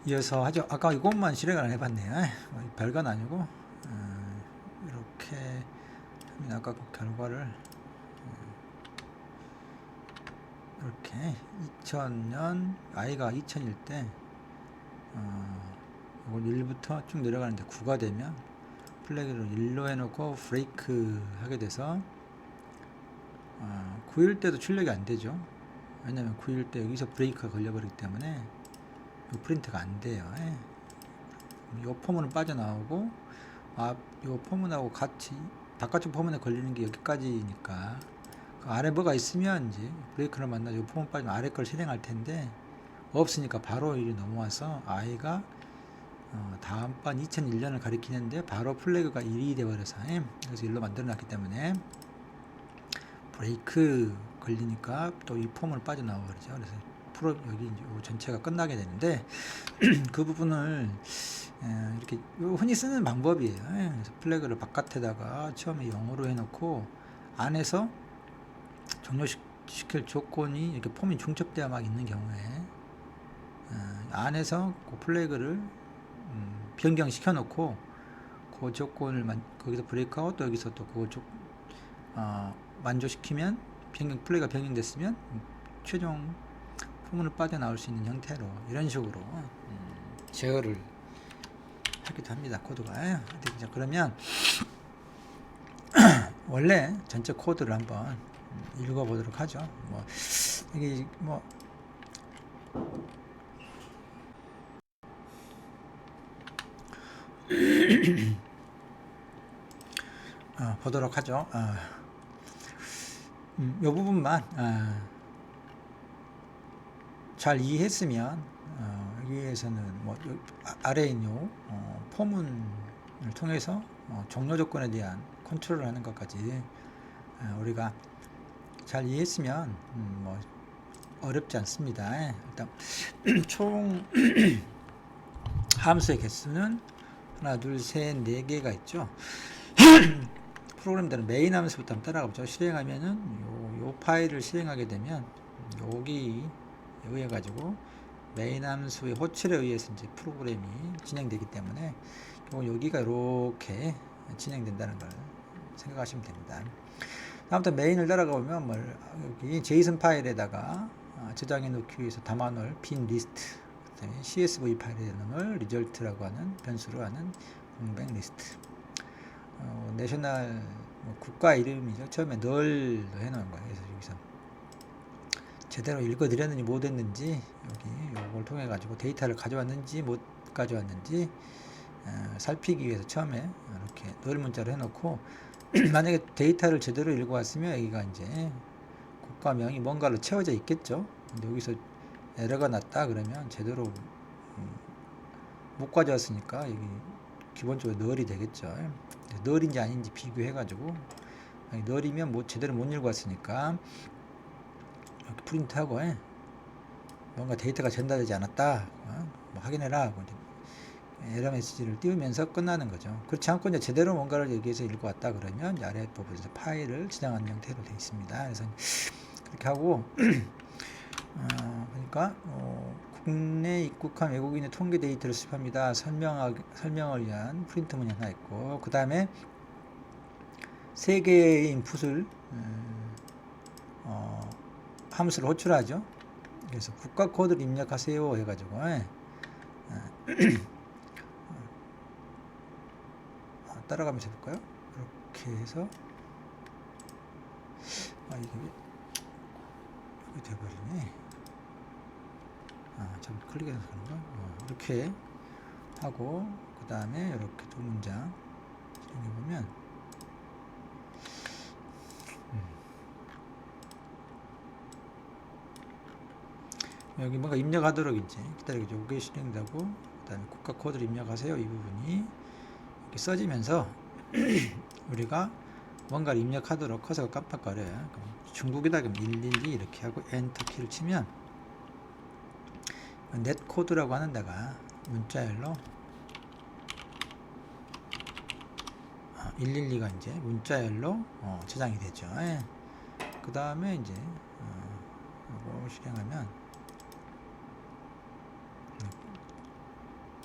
이어서 하죠. 아까 이것만 실행을 해봤네요. 별건 아니고 이렇게 하면 아까 그 결과를 이렇게 2000년 i가 2000일 때 이걸 1부터 쭉 내려가는데 9가 되면 플래그를 1로 해놓고 브레이크 하게 돼서 9일 때도 출력이 안 되죠. 왜냐면 9일 때 여기서 브레이크가 걸려버리기 때문에 프린트가 안 돼요. 이 포문은 빠져나오고 이 포문하고 같이 바깥쪽 포문에 걸리는 게 여기까지니까 그 아래 뭐가 있으면 이제 브레이크를 만나서 이 포문 빠지면 아래 걸 실행할 텐데 없으니까 바로 일이 넘어와서 i가 다음번 2001년을 가리키는데 바로 플래그가 1이 되어버려서 그래서 1로 만들어 놨기 때문에 브레이크 걸리니까 또 이 포문을 빠져나와 버리죠. 그래서 여기 이제 전체가 끝나게 되는데 그 부분을 이렇게 흔히 쓰는 방법이에요. 그래서 플래그를 바깥에다가 처음에 0으로 해놓고 안에서 종료시킬 조건이 이렇게 폼이 중첩되어 막 있는 경우에 안에서 그 플래그를 변경시켜 놓고 그 조건을 거기서 브레이크하고 또 여기서 또 그걸 만족시키면 플래그가 변경됐으면 최종 포문을 빠져나올 수 있는 형태로 이런 식으로 제어를 하기도 합니다. 코드가. 그러면 원래 전체 코드를 한번 읽어보도록 하죠. 이게 보도록 하죠. 이 부분만 잘 이해했으면 여기에서는 아래에 있는 포문을 통해서 종료 조건에 대한 컨트롤을 하는 것까지 우리가 잘 이해했으면 어렵지 않습니다. 일단 총 함수의 개수는 하나, 둘, 셋, 네 개가 있죠. 프로그램들은 메인 함수부터 한번 따라가 보죠. 실행하면은 요 파일을 실행하게 되면 여기 의해 가지고 메인 함수의 호출에 의해서 이제 프로그램이 진행되기 때문에 여기가 이렇게 진행된다는 걸 생각하시면 됩니다. 다음부터 메인을 따라가 보면 여기 제이슨 파일에다가 저장해 놓기 위해서 담아 놓을 빈 리스트, 그다음에 CSV 파일에 넣을 리절트라고 하는 변수로 하는 공백 리스트, 내셔널 국가 이름이죠. 처음에 널로 해놓은 거예요. 그래서 여기서 제대로 읽어드렸는지 못했는지 요걸 통해 가지고 데이터를 가져왔는지 못 가져왔는지 살피기 위해서 처음에 이렇게 널 문자로 해놓고 만약에 데이터를 제대로 읽어왔으면 여기가 이제 국가명이 뭔가로 채워져 있겠죠. 근데 여기서 에러가 났다 그러면 제대로 못 가져왔으니까 여기 기본적으로 널이 되겠죠. 널인지 아닌지 비교해 가지고 널이면 제대로 못 읽어왔으니까 이렇게 프린트하고 뭔가 데이터가 전달되지 않았다 확인해라 하고 에러 메시지를 띄우면서 끝나는 거죠. 그렇지 않고 이제 제대로 뭔가를 여기에서 읽어왔다 그러면 아래 부분에서 파일을 저장하는 형태로 되어 있습니다. 그래서 그렇게 하고 그러니까 국내 입국한 외국인의 통계 데이터를 수집합니다. 설명을 위한 프린트문이 하나 있고, 그 다음에 세 개의 인풋을 함수를 호출하죠. 그래서 국가 코드를 입력하세요 해가지고 따라가면서 해볼까요? 이렇게 해서 이게 돼버리네. 좀 클릭해서 그런가? 이렇게 하고 그 다음에 이렇게 두 문장 실행해보면 여기 뭔가 입력하도록 이제 기다리죠. 이게 실행되고 그 다음에 국가 코드를 입력하세요. 이 부분이 이렇게 써지면서 우리가 뭔가를 입력하도록 커서가 깜빡거려요. 중국에다 그럼 112 이렇게 하고 엔터 키를 치면 넷 코드라고 하는 데가 문자열로 112가 이제 문자열로 저장이 되죠. 그 다음에 이제 이거 실행하면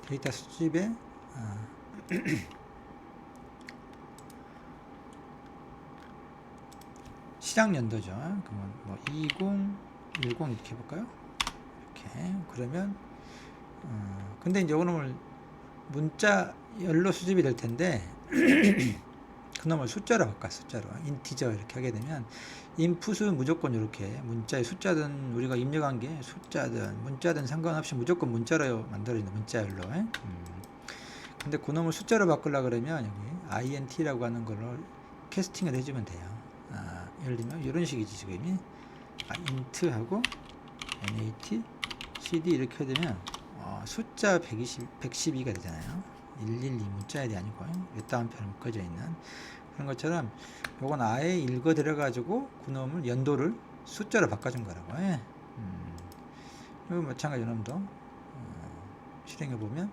데이터 수집에 시작 연도죠. 그러면 뭐 2010 이렇게 해볼까요? 이렇게 그러면 근데 이제 요놈을 문자열로 수집이 될 텐데 그놈을 숫자로 바꿔 숫자로 인티저 이렇게 하게 되면 인풋은 무조건 이렇게 문자의 숫자든 우리가 입력한 게 숫자든 문자든 상관없이 무조건 문자로 만들어진다 문자열로. 근데 그놈을 숫자로 바꾸려 그러면 여기 int라고 하는 걸로 캐스팅을 해주면 돼요. 예를 들면 이런 식이지 지금이 int하고 nat cd 이렇게 되면 숫자 112가 되잖아요. 112 문자열이 아니고 윗다운표로 묶어져 있는 그런 것처럼 요건 아예 읽어 들어가지고 그놈을 연도를 숫자로 바꿔준 거라고. 이거 마찬가지 놈도 실행해 보면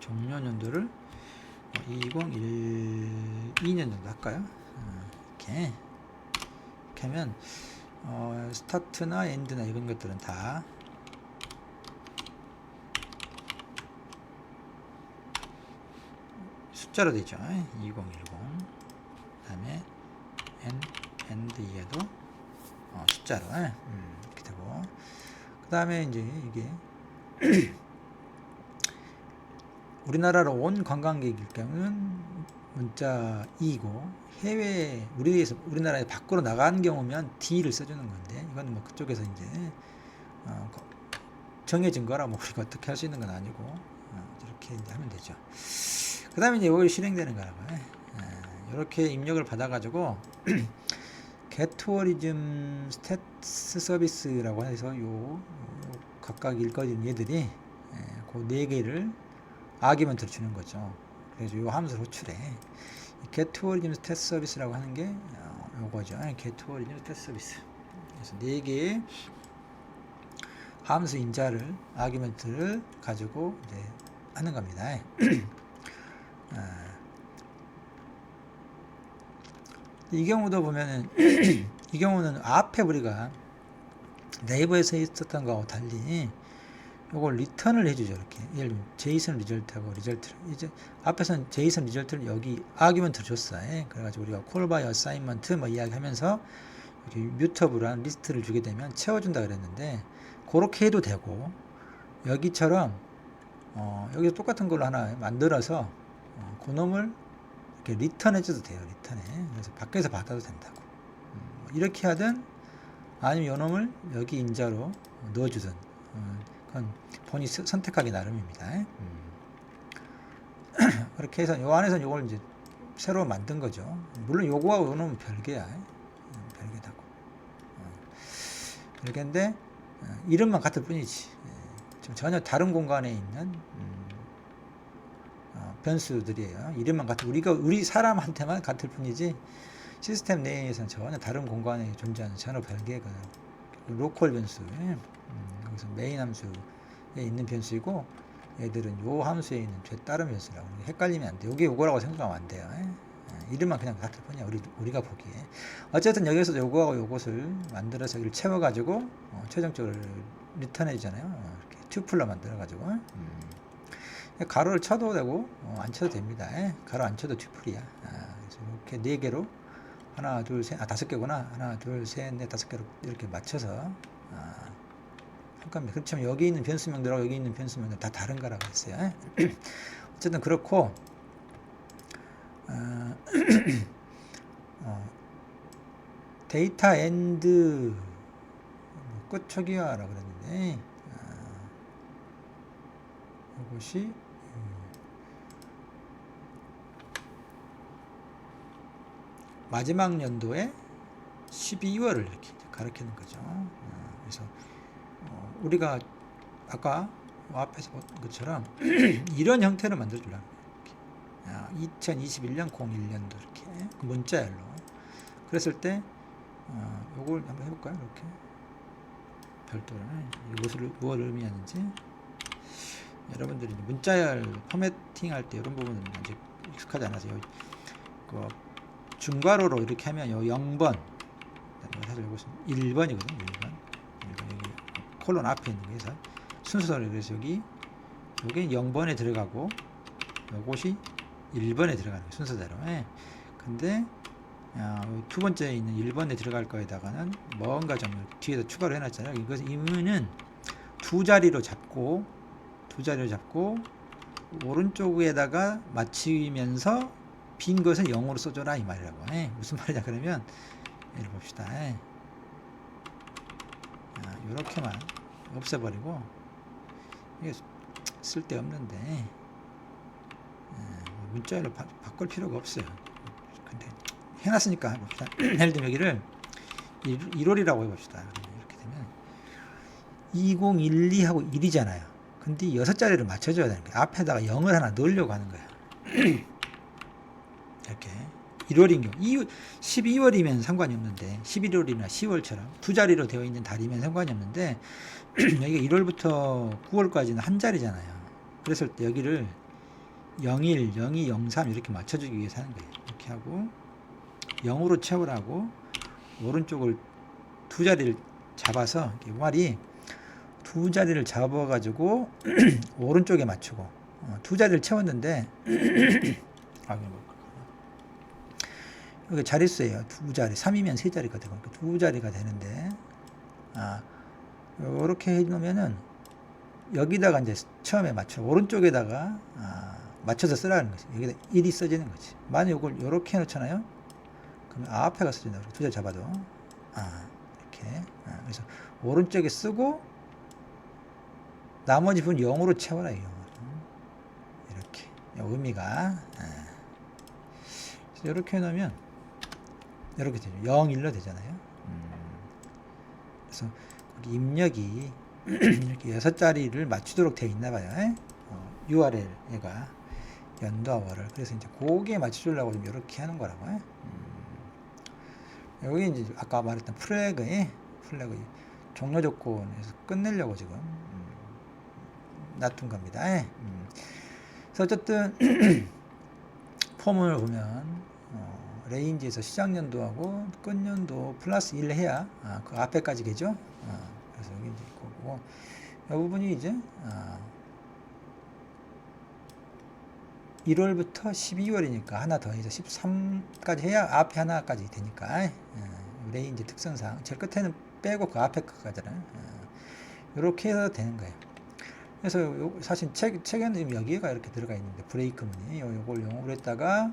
종료 연도를 2012년 정도 할까요? 이렇게 하면 스타트나 엔드나 이런 것들은 다 숫자로 되죠. 2010 그 다음에 엔드 이에도 숫자로 이렇게 되고 그 다음에 이제 이게 우리나라로 온 관광객일 경우는 문자 2고 해외 우리나라에 밖으로 나간 경우면 D를 써주는 건데 이건 뭐 그쪽에서 이제 정해진 거라 뭐 우리가 어떻게 할 수 있는 건 아니고 이렇게 이제 하면 되죠. 그 다음에 이제 이걸 실행되는 거라고요. 이렇게 입력을 받아가지고 게트워리즘 스탯스 서비스라고 해서 요 각각 읽어진 얘들이 그 4개를 아기먼트를 주는 거죠. 그래서 요 함수를 호출해. 게트워리즘 스탯 서비스라고 하는 게 요거죠. 게트워리즘 스탯 서비스. 그래서 4개의 함수 인자를 아기먼트를 가지고 이제 하는 겁니다. 이 경우도 보면은 이 경우는 앞에 우리가 네이버에서 있었던 거하고 달리 요걸 리턴을 해주죠. 이렇게 예를 들면 제이슨 리절트하고 리절트를 이제 앞에서는 제이슨 리절트를 여기 아규먼트를 줬어. 그래가지고 우리가 콜 바이 어사인먼트 뭐 이야기하면서 이렇게 뮤터블한 리스트를 주게 되면 채워준다 그랬는데 그렇게 해도 되고 여기처럼 여기서 똑같은 걸로 하나 만들어서 그놈을 이렇게 리턴해줘도 돼요. 리턴해. 그래서 밖에서 받아도 된다고. 이렇게 하든 아니면 요놈을 여기 인자로 넣어주든 그건 본인이 선택하기 나름입니다. 그렇게 해서 요 안에서 요걸 이제 새로 만든 거죠. 물론 요거하고 요놈은 별개야. 별개다고. 별개인데 이름만 같을 뿐이지. 지금 전혀 다른 공간에 있는 변수들이에요. 이름만 같은 우리 사람한테만 같을 뿐이지 시스템 내에서는 전혀 다른 공간에 존재하는 전혀 별개거든. 로컬 변수. 여기서 메인 함수에 있는 변수이고 얘들은 요 함수에 있는 다른 변수라고. 헷갈리면 안 돼. 요게 요거라고 생각하면 안 돼요. 이름만 그냥 같을 뿐이야. 우리가 보기에. 어쨌든 여기서 요거하고 요것을 만들어서 여기를 채워가지고 최종적으로 리턴해 주잖아요. 이렇게 튜플로 만들어가지고 가로를 쳐도 되고 안 쳐도 됩니다. 가로 안 쳐도 튜플이야. 그래서 이렇게 4개로 하나 둘 셋 5개구나. 하나 둘 셋 넷 5개로 이렇게 맞춰서 그렇지만 여기 있는 변수명들하고 여기 있는 변수명들 다 다른 거라고 했어요. 어쨌든 그렇고 데이터 엔드 끝 초기화라고 그랬는데 이것이 마지막 연도에 12월을 이렇게 가리키는 거죠. 그래서 우리가 아까 앞에서 본 것처럼 이런 형태로 만들어 주려고 2021년 01년도 이렇게 문자열로 그랬을 때 요걸 한번 해볼까요? 이렇게 별도로 무엇을 의미하는지 여러분들이 문자열 포매팅 할 때 이런 부분은 아직 익숙하지 않아서 그 중괄호로 이렇게 하면 요 0번 사실 이것은 1번이거든. 1번. 여기 콜론 앞에 있는 거에서 순서대로. 그래서 여기 요게 0번에 들어가고 요것이 1번에 들어가는 거예요. 순서대로. 예. 근데 두 번째 있는 1번에 들어갈 거에다가는 뭔가 좀 뒤에서 추가로 해놨잖아요. 이것은 의미는 두 자리로 잡고 오른쪽에다가 맞추면서 빈 것은 0으로 써줘라 이 말이라고. 예. 무슨 말이냐 그러면 예를 봅시다. 예. 이렇게만 없애버리고 이게 쓸데없는데 문자로 바꿀 필요가 없어요. 근데 해놨으니까 해봅시다. 예를 들면 여기를 1월이라고 해봅시다. 이렇게 되면 2012하고 1이잖아요. 근데 6자리를 맞춰줘야 되는 거예요. 앞에다가 0을 하나 넣으려고 하는 거예요. 이렇게 1월인 경우 12월이면 상관이 없는데 11월이나 10월처럼 두 자리로 되어 있는 달이면 상관이 없는데 여기가 1월부터 9월까지는 한 자리잖아요. 그랬을 때 여기를 01, 02, 03 이렇게 맞춰주기 위해서 하는 거예요. 이렇게 하고 0으로 채우라고 오른쪽을 두 자리를 잡아서 이 말이 두 자리를 잡아가지고 오른쪽에 맞추고 두 자리를 채웠는데 여기 자릿수예요. 두 자리. 3이면 세 자리가 되고 두 자리가 되는데 이렇게 해놓으면은 여기다가 이제 처음에 맞춰 오른쪽에다가 맞춰서 쓰라는 거지. 여기다 1이 써지는 거지. 만약 이걸 이렇게 해놓잖아요. 그러면 앞에가 써진다. 두 자리 잡아도 이렇게 그래서 오른쪽에 쓰고 나머지 부분 0으로 채워라. 0으로. 이렇게 의미가 이렇게 해놓으면 이렇게 되죠. 0, 1로 되잖아요. 그래서 거기 입력이 이렇게 6자리를 맞추도록 되어 있나 봐요. URL 얘가 연도하워를. 그래서 이제 거기에 맞춰주려고 좀 이렇게 하는 거라고. 여기 이제 아까 말했던 플래그 종료 조건에서 끝내려고 지금 놔둔 겁니다. 그래서 어쨌든 포문을 보면 레인지에서 시작 연도하고 끝 연도 플러스 1 해야 그 앞에까지 되죠. 그래서 여기 이제 있고 이 부분이 이제 1월부터 12월이니까 하나 더 해서 13까지 해야 앞에 하나까지 되니까 레인지 특성상 제일 끝에는 빼고 그 앞에 거까지는 이렇게 해서 되는 거예요. 그래서 사실 책에는 지금 여기가 이렇게 들어가 있는데 브레이크문이 요걸 용어로 했다가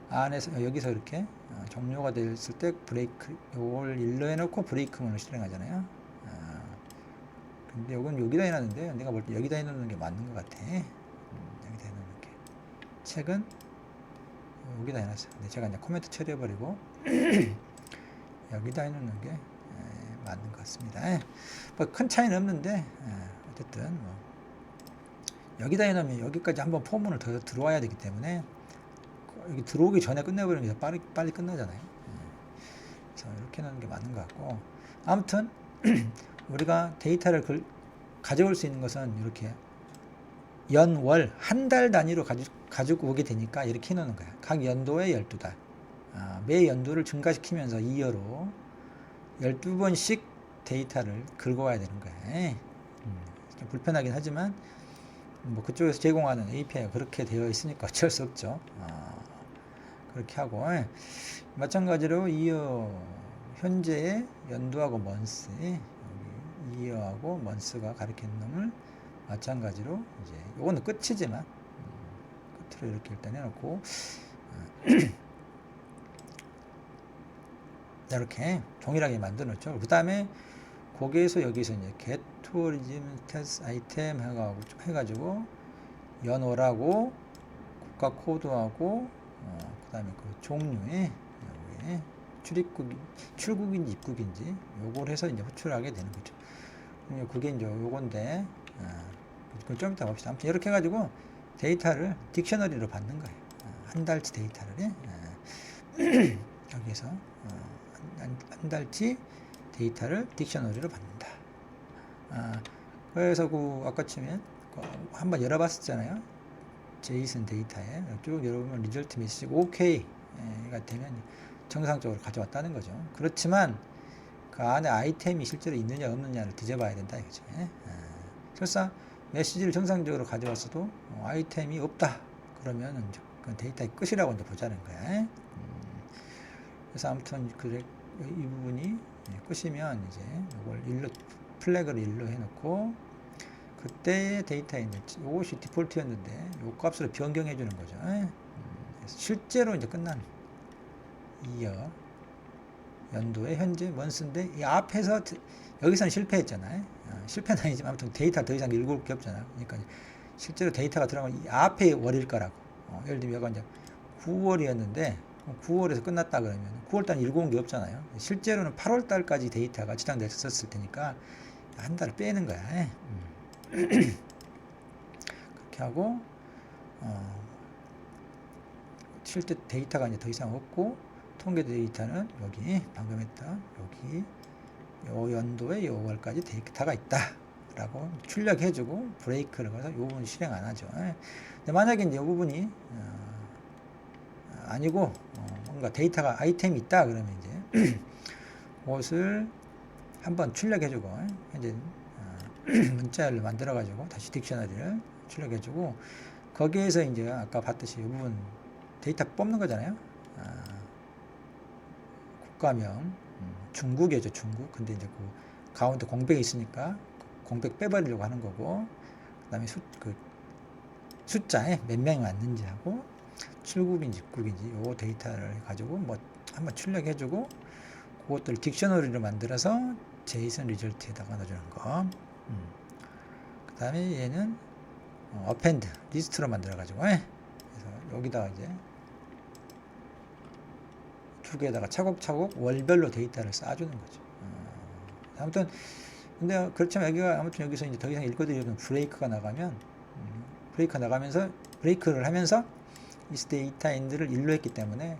안에서 여기서 이렇게 종료가 됐을 때 브레이크 요걸 일로 해놓고 브레이크문을 실행하잖아요. 근데 요건 여기다 해놨는데 내가 볼 때 여기다 해놓는 게 맞는 것 같아. 여기다 해놓는 게 책은 여기다 해놨어요. 근데 제가 이제 코멘트 처리해버리고 여기다 해놓는 게 맞는 것 같습니다. 뭐 큰 차이는 없는데 어쨌든 뭐 여기다 해놓으면 여기까지 한번 포문을 더 들어와야 되기 때문에 여기 들어오기 전에 끝내버리는 게 빨리 끝나잖아요. 그래서 이렇게 놓는 게 맞는 것 같고 아무튼 우리가 데이터를 가져올 수 있는 것은 이렇게 연월 한 달 단위로 가지고 오게 되니까 이렇게 해놓는 거야. 각 연도에 12달 매 연도를 증가시키면서 2여로 12번씩 데이터를 긁어와야 되는 거야. 좀 불편하긴 하지만 뭐 그쪽에서 제공하는 API가 그렇게 되어 있으니까 어쩔 수 없죠. 그렇게 하고 마찬가지로 이어 현재의 연도하고 먼스 이어하고 먼스가 가리키는 놈을 마찬가지로 이제 요거는 끝이지만 끝으로 이렇게 일단 해놓고 이렇게 동일하게 만들어 놓죠. 그 다음에 거기에서 여기서 이제 get tourism test item 해가지고 연월하고 국가 코드하고 그 다음에 그 종류에 여기에 출국인지 입국인지 요걸 해서 이제 호출하게 되는 거죠. 그게 이제 요건데 그걸 좀 이따 봅시다. 아무튼 이렇게 해가지고 데이터를 딕셔너리로 받는 거예요. 한 달치 데이터를 여기서 한 달치 데이터를 딕셔너리로 받는다. 그래서 그 아까 치면 한번 열어봤었잖아요. 제이슨 데이터에 쭉 열어보면 리절트 메시지가 오케이가 되면 정상적으로 가져왔다는 거죠. 그렇지만 그 안에 아이템이 실제로 있느냐 없느냐를 뒤져봐야 된다 이거죠. 설사 메시지를 정상적으로 가져왔어도 아이템이 없다 그러면 이제 그 데이터의 끝이라고 이제 보자는 거야. 그래서 아무튼 그래 이 부분이 끝이면 이제 이걸 일로 플래그를 일로 해놓고 그때의 데이터에 이제 이것이 디폴트였는데 이 값으로 변경해 주는 거죠. 실제로 이제 끝난 이어 연도의 현재 먼스인데 이 앞에서 여기서는 실패했잖아요. 실패는 아니지만 아무튼 데이터 더 이상 읽을 게 없잖아요. 그러니까 실제로 데이터가 들어가면 이 앞에 월일 거라고. 예를 들면 여기가 이제 9월이었는데 9월에서 끝났다 그러면 9월달 읽어온 게 없잖아요. 실제로는 8월달까지 데이터가 저장됐었을 테니까 한 달을 빼는 거야. 그렇게 하고 실제 데이터가 이제 더 이상 없고 통계 데이터는 여기 방금 했던 여기 요 연도에 요 월까지 데이터가 있다 라고 출력해주고 브레이크를 걸어서 이 부분 실행 안 하죠. 근데 만약에 이제 이 부분이 아니고 뭔가 데이터가 아이템이 있다 그러면 이제 그것을 한번 출력해주고 이제 문자를 만들어가지고 다시 딕셔너리를 출력해주고 거기에서 이제 아까 봤듯이 이 부분 데이터 뽑는 거잖아요. 국가명 중국이죠. 중국. 근데 이제 그 가운데 공백이 있으니까 공백 빼버리려고 하는 거고 그 다음에 숫자에 몇 명이 왔는지 하고 출국인지 입국인지 요 데이터를 가지고 뭐 한번 출력해주고 그것들을 딕셔너리로 만들어서 제이슨 리절트에다가 넣어주는 거. 그 다음에 얘는 어펜드 리스트로 만들어가지고 그래서 여기다가 이제 두 개에다가 차곡차곡 월별로 데이터를 쌓아주는 거죠. 아무튼 근데 그렇지만 여기가 아무튼 여기서 이제 더 이상 읽어드리는 브레이크가 나가면 브레이크가 나가면서 브레이크를 하면서 is 데이터 엔드를 일로 했기 때문에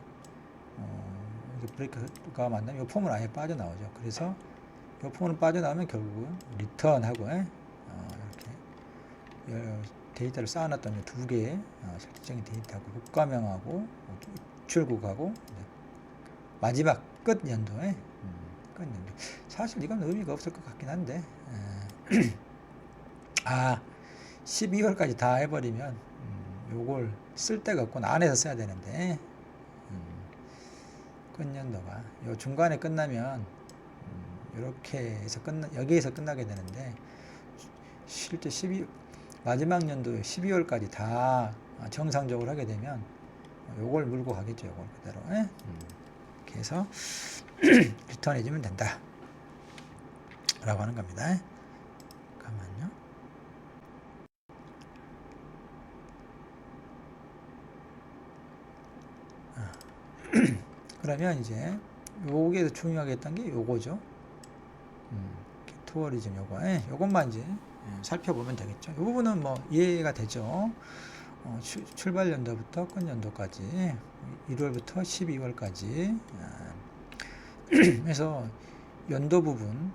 브레이크가 만나면 이 폼은 아예 빠져나오죠. 그래서 이 폼은 빠져나오면 결국은 리턴하고 이렇게 데이터를 쌓아놨던 두 개의 실질적인 데이터하고 국가명하고 출국하고 마지막 끝 연도에 끝 연도. 사실 이건 의미가 없을 것 같긴 한데 12월까지 다 해버리면 요걸 쓸 데가 없고 안에서 써야 되는데 끝 연도가 요 중간에 끝나면 이렇게 해서 여기에서 끝나게 되는데 실제 마지막 연도 12월까지 다 정상적으로 하게 되면 요걸 물고 가겠죠. 요걸 그대로 이렇게 해서 리턴 해주면 된다 라고 하는 겁니다. 잠깐만요. 그러면 이제 요게 중요하게 했던 게 요거죠. 투어리즘 요것만 이제 살펴보면 되겠죠. 이 부분은 뭐 이해가 되죠. 출발 연도부터 끝 연도까지 1월부터 12월까지 그래서 연도 부분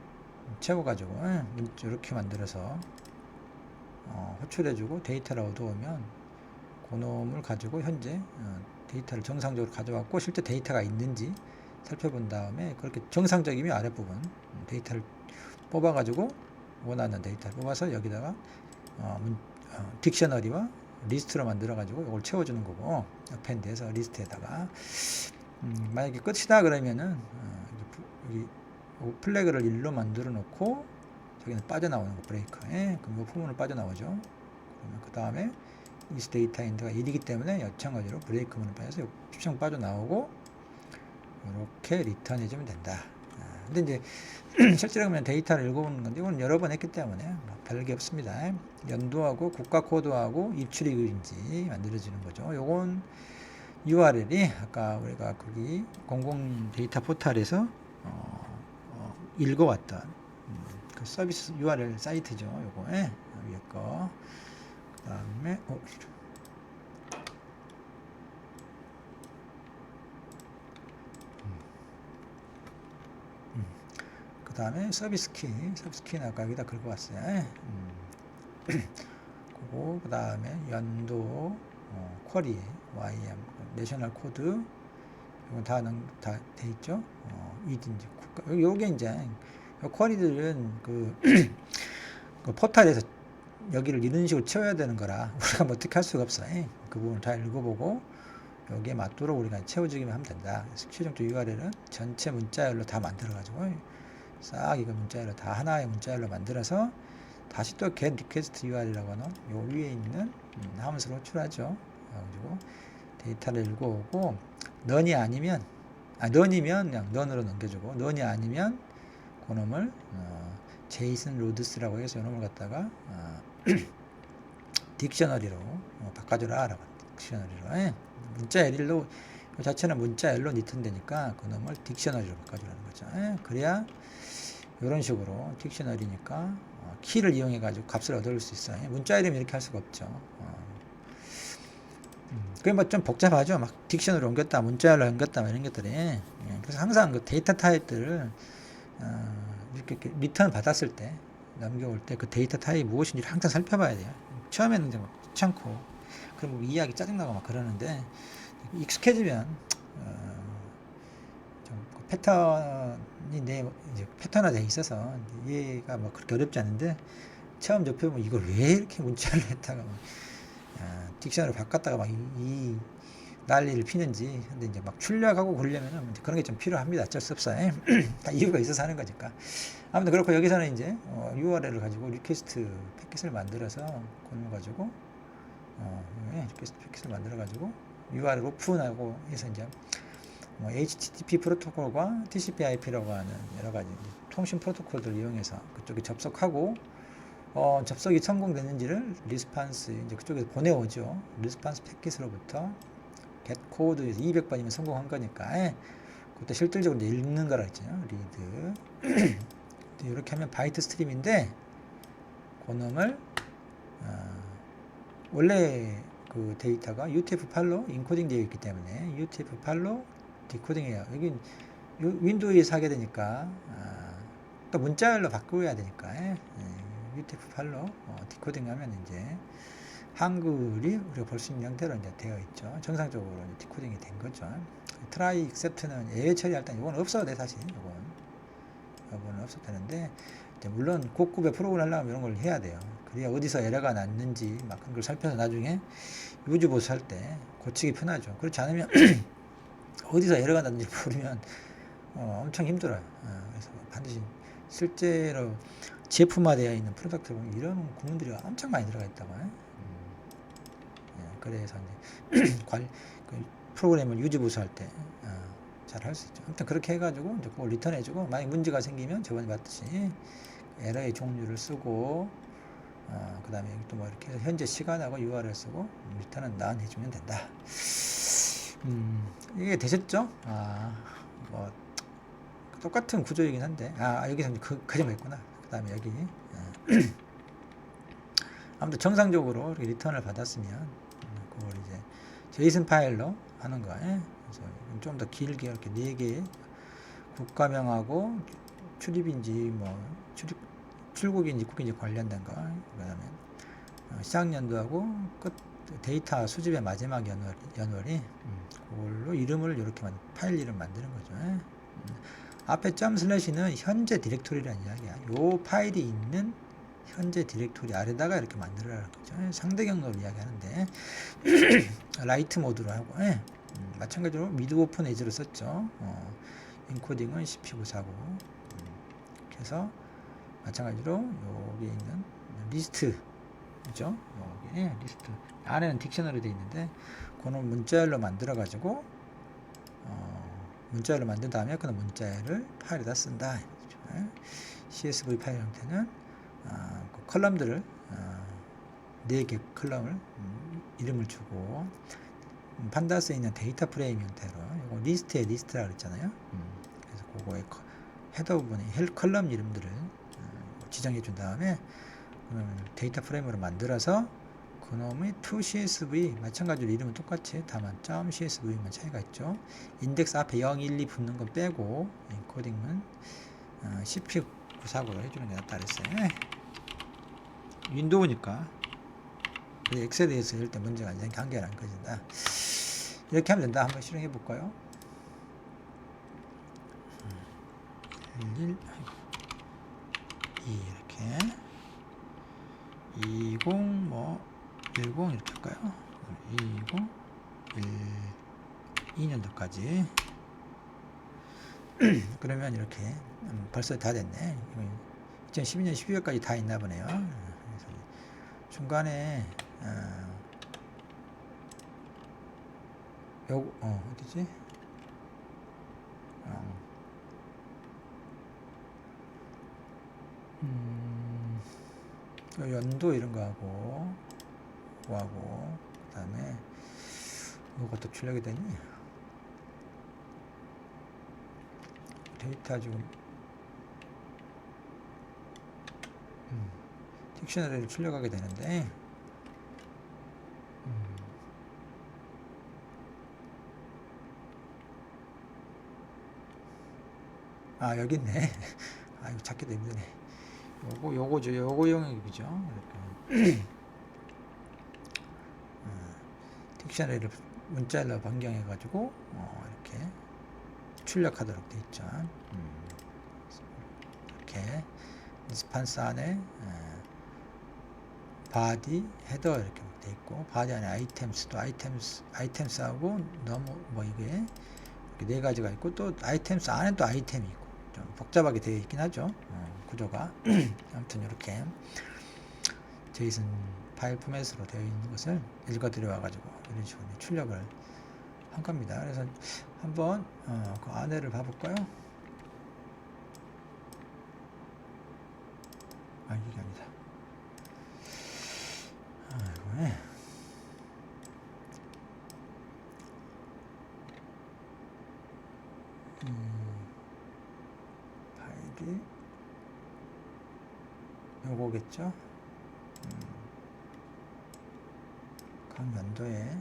채워가지고 이렇게 만들어서 호출해주고 데이터를 얻어오면 그놈을 가지고 현재 데이터를 정상적으로 가져왔고 실제 데이터가 있는지 살펴본 다음에 그렇게 정상적이면 아랫부분 데이터를 뽑아가지고 원하는 데이터를 뽑아서 여기다가 딕셔너리와 리스트로 만들어가지고 이걸 채워주는 거고 어펜드에서 리스트에다가 만약에 끝이다 그러면은 여기 플래그를 1로 만들어 놓고 저기는 빠져나오는 거 브레이크에 그럼 이 부분을 빠져나오죠. 그러면 그 다음에 is 데이터 엔드가 1이기 때문에 마찬가지로 브레이크문을 빠져서 수평 빠져나오고 이렇게 리턴 해주면 된다. 근데 이제 실제로 보면 데이터를 읽어보는 건데 이건 여러 번 했기 때문에 별게 없습니다. 연도하고 국가 코드하고 입출입인지 만들어지는 거죠. 요건 URL이 아까 우리가 거기 공공 데이터 포털에서 읽어왔던 그 서비스 URL 사이트죠. 요거 위에 거. 그 다음에 그 다음에 서비스 키는 아까 여기다 긁어왔어요. 그리고 그 다음에 연도 쿼리 YM 내셔널 코드 이건 다 돼 있죠. 이든지 국가. 요게 이제 요 쿼리들은 그 포탈에서 여기를 이런 식으로 채워야 되는 거라 우리가 뭐 어떻게 할 수가 없어. 그 부분을 다 읽어보고 여기에 맞도록 우리가 채워주기만 하면 된다. 그래서 최종적 URL은 전체 문자열로 다 만들어가지고 싹 이거 문자열로 다 하나의 문자열로 만들어서 다시 또 get request URL이라고 하는 요 위에 있는 함수로 호출하죠. 그리고 데이터를 읽어오고 넌이 아니면 넌이면 그냥 넌으로 넘겨주고 넌이 아니면 그놈을 제이슨 로드스라고 해서 이놈을 갖다가 딕셔너리로 바꿔주라 라고 딕셔너리로 문자 L로 그 자체는 문자 L로 리턴되니까 그놈을 딕셔너리로 바꿔주라는 거죠. 그래야 이런 식으로 딕셔너리니까 키를 이용해 가지고 값을 얻을 수 있어요. 문자 이름 이렇게 할 수가 없죠. 그게 뭐 좀 복잡하죠. 막 딕션으로 옮겼다, 문자열로 옮겼다, 이런 것들이. 그래서 항상 그 데이터 타입들을 이렇게 리턴 받았을 때 넘겨올 때 그 데이터 타입이 무엇인지 항상 살펴봐야 돼요. 처음에는 이제 막 귀찮고, 그럼 뭐 이해하기 짜증나고 막 그러는데 익숙해지면 좀그 패턴이 이제 패턴화돼 있어서 이해가 뭐 그렇게 어렵지 않은데 처음 접해보면 이걸 왜 이렇게 문자를 했다가 막 딕션으로 바꿨다가 막 이 난리를 피는지. 근데 이제 막 출력하고 그러려면은 그런 게 좀 필요합니다. 어쩔 수 없어요. 다 이유가 있어서 하는 거니까. 아무튼 그렇고 여기서는 이제 URL을 가지고 리퀘스트 패킷을 만들어서 그걸 가지고 리퀘스트 패킷을 만들어 가지고 URL 오픈하고 해서 이제 HTTP 프로토콜과 TCP/IP라고 하는 여러 가지 통신 프로토콜들을 이용해서 그쪽에 접속하고 접속이 성공됐는지를 리스판스 이제 그쪽에서 보내오죠. 리스판스 패킷으로부터 get 코드에서 200번이면 성공한 거니까 그때 실질적으로 이제 읽는 거라 했잖아요. 리드 이렇게 하면 바이트 스트림인데 그놈을 원래 그 데이터가 UTF-8로 인코딩 되어 있기 때문에 UTF-8로 디코딩해요. 여기 윈도우에서 하게 되니까 또 문자열로 바꾸어야 되니까 UTF-8로 디코딩하면 이제 한글이 우리가 볼 수 있는 형태로 이제 되어 있죠. 정상적으로 이제 디코딩이 된 거죠. 트라이 익셉트는 예외 처리할 때 이건 없어도 돼 사실. 이건 없어도 되는데 물론 고급의 프로그램을 하려면 이런 걸 해야 돼요. 그래야 어디서 에러가 났는지 막 그런 걸 살펴서 나중에 유지 보수할 때 고치기 편하죠. 그렇지 않으면 어디서 에러가 났는지 모르면 엄청 힘들어요. 그래서 반드시 실제로 제품화되어 있는 프로덕트 보면 이런 구문들이 엄청 많이 들어가 있다고. 그래서 이제 그 프로그램을 유지 보수할 때 잘 할 수 있죠. 아무튼 그렇게 해가지고 이제 그걸 리턴해주고 만약 문제가 생기면 저번에 봤듯이 에러의 종류를 쓰고 그 다음에 여기 또 뭐 이렇게 해서 현재 시간하고 URL 쓰고 리턴은 난 해주면 된다. 이게 되셨죠? 뭐 똑같은 구조이긴 한데 여기서 그 점이 있구나. 그 다음에 여기 아무튼 정상적으로 이렇게 리턴을 받았으면 그걸 이제 제이슨 파일로 하는 거예요. 그래서 좀 더 길게 이렇게 4개 국가명하고 출입인지 뭐 출국인지 입국인지 관련된 거, 그다음에 시작연도하고 끝 데이터 수집의 마지막 연월이 그걸로 이름을 이렇게 파일 이름 만드는 거죠. 앞에 점 슬래시는 현재 디렉토리라는 이야기야. 요 파일이 있는 현재 디렉토리 아래다가 이렇게 만들어라는 거죠. 상대 경로를 이야기하는데 라이트 모드로 하고 마찬가지로 미드 오픈 에즈로 썼죠. 인코딩은 CP940 그래서 마찬가지로 여기 있는 리스트 그죠? 여기 리스트 안에는 딕셔너리 되어 있는데 그는 문자열로 만들어 가지고 문자열로 만든 다음에 그는 문자열을 파일에다 쓴다. CSV 파일 형태는 그 컬럼들을 4개 컬럼을 이름을 주고 판다스에 있는 데이터 프레임 형태로 이거 리스트의 리스트라고 그랬잖아요. 그래서 그거의 헤더 부분에 컬럼 이름들을 지정해 준 다음에 데이터 프레임으로 만들어서 그놈의 toCSV 마찬가지로 이름은 똑같이 다만 .csv만 차이가 있죠. 인덱스 앞에 0, 1, 2 붙는 거 빼고 코딩은 CP940으로 해주는 게 낫다 그랬어요. 윈도우니까 엑셀에서 할 때 문제가 이제 한계가 안 꺼진다. 이렇게 하면 된다. 한번 실행해 볼까요? 11 2 이렇게 20 뭐 10 이렇게 할까요? 2년도까지 그러면 이렇게 벌써 다 됐네. 2012년 12월까지 다 있나 보네요. 그래서 중간에 어디지? 연도 이런 거 하고 뭐하고 그 다음에 이것도 출력이 되니 데이터 지금 딕셔너리를 출력하게 되는데 여기 있네. 이거 찾기도 힘드네. 요거죠. 요거 영역이죠. 이렇게 딕셔너리를 문자로 변경해 가지고 이렇게 출력하도록 되어 있죠. 이렇게 리스판스 안에 바디, 헤더 이렇게 되어 있고 바디 안에 아이템스도 아이템스하고 너무 뭐 이게 네 가지가 있고 또 아이템스 안에 또 아이템이 있고 좀 복잡하게 되어 있긴 하죠. 구조가 아무튼 이렇게 제이슨 파일 포맷으로 되어 있는 것을 읽어 들여와 가지고 이런 식으로 출력을 한 겁니다. 그래서 한번 그 안에를 봐볼까요? 이게 아니다. 이거네. 파일이 요거겠죠? 각 연도에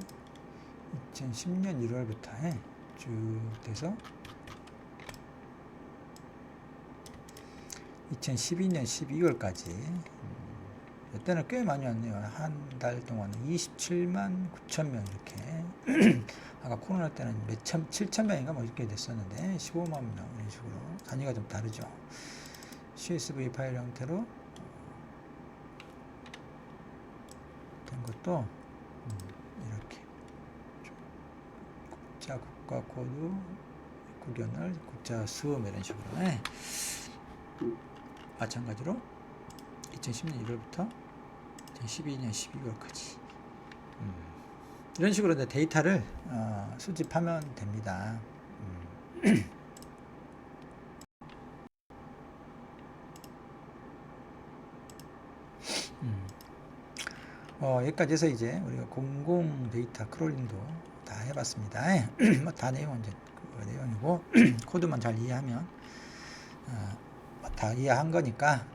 2010년 1월부터 쭉 돼서 2012년 12월까지 이때는 꽤 많이 왔네요. 한 달 동안 27만 9천 명 이렇게 아까 코로나 때는 7천 명인가 뭐 이렇게 됐었는데 15만 명 이런 식으로 단위가 좀 다르죠. CSV 파일 형태로 된 것도 이렇게 국자 국가 코드 국연을 국자 수음 이런 식으로 마찬가지로 2010년 1월부터 2012년 12월까지 이런 식으로 데이터를 수집하면 됩니다. 여기까지 해서 이제 우리가 공공 데이터 크롤링도 다 해봤습니다. 뭐 다 내용은 이제 그 내용이고 코드만 잘 이해하면 다 이해한 거니까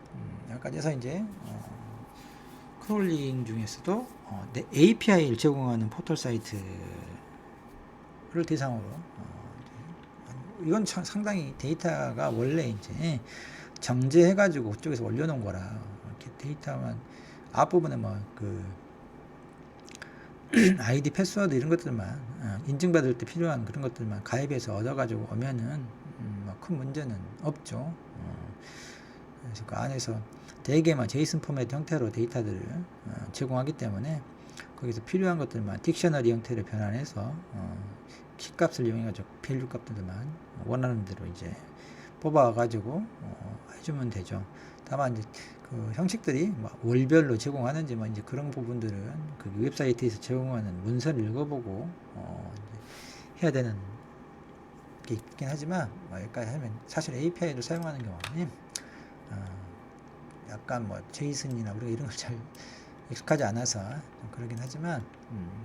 여기까지 해서 이제 크롤링 중에서도 API를 제공하는 포털 사이트를 대상으로 이건 상당히 데이터가 원래 이제 정제해가지고 그쪽에서 올려놓은 거라 이렇게 데이터만 앞부분에 뭐 그 아이디 패스워드 이런 것들만 인증받을 때 필요한 그런 것들만 가입해서 얻어가지고 오면은 뭐 큰 문제는 없죠. 그래서 그 안에서 대개만 제이슨 포맷 형태로 데이터들을 제공하기 때문에 거기서 필요한 것들만 딕셔너리 형태로 변환해서 키값을 이용해가지고 밸류 값들만 원하는 대로 이제 뽑아가지고 해주면 되죠. 다만 이제 그 형식들이 뭐 월별로 제공하는지 뭐 이제 그런 부분들은 그 웹사이트에서 제공하는 문서를 읽어보고 이제 해야 되는 게 있긴 하지만 뭐 여기까지 하면 사실 API를 사용하는 경우는 약간 뭐 제이슨이나 우리가 이런 걸 잘 익숙하지 않아서 좀 그러긴 하지만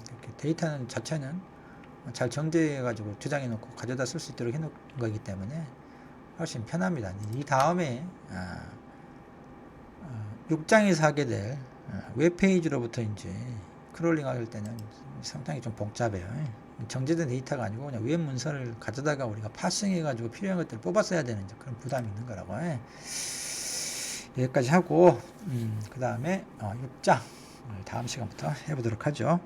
이렇게 데이터는 자체는 잘 정제해 가지고 저장해 놓고 가져다 쓸 수 있도록 해 놓은 거기 때문에 훨씬 편합니다. 이 다음에 6장에서 하게 될 웹페이지로부터 이제 크롤링 할 때는 상당히 좀 복잡해요. 정제된 데이터가 아니고 그냥 웹 문서를 가져다가 우리가 파싱해 가지고 필요한 것들을 뽑았어야 되는 그런 부담이 있는 거라고. 여기까지 하고 그 다음에 6장 다음 시간부터 해보도록 하죠.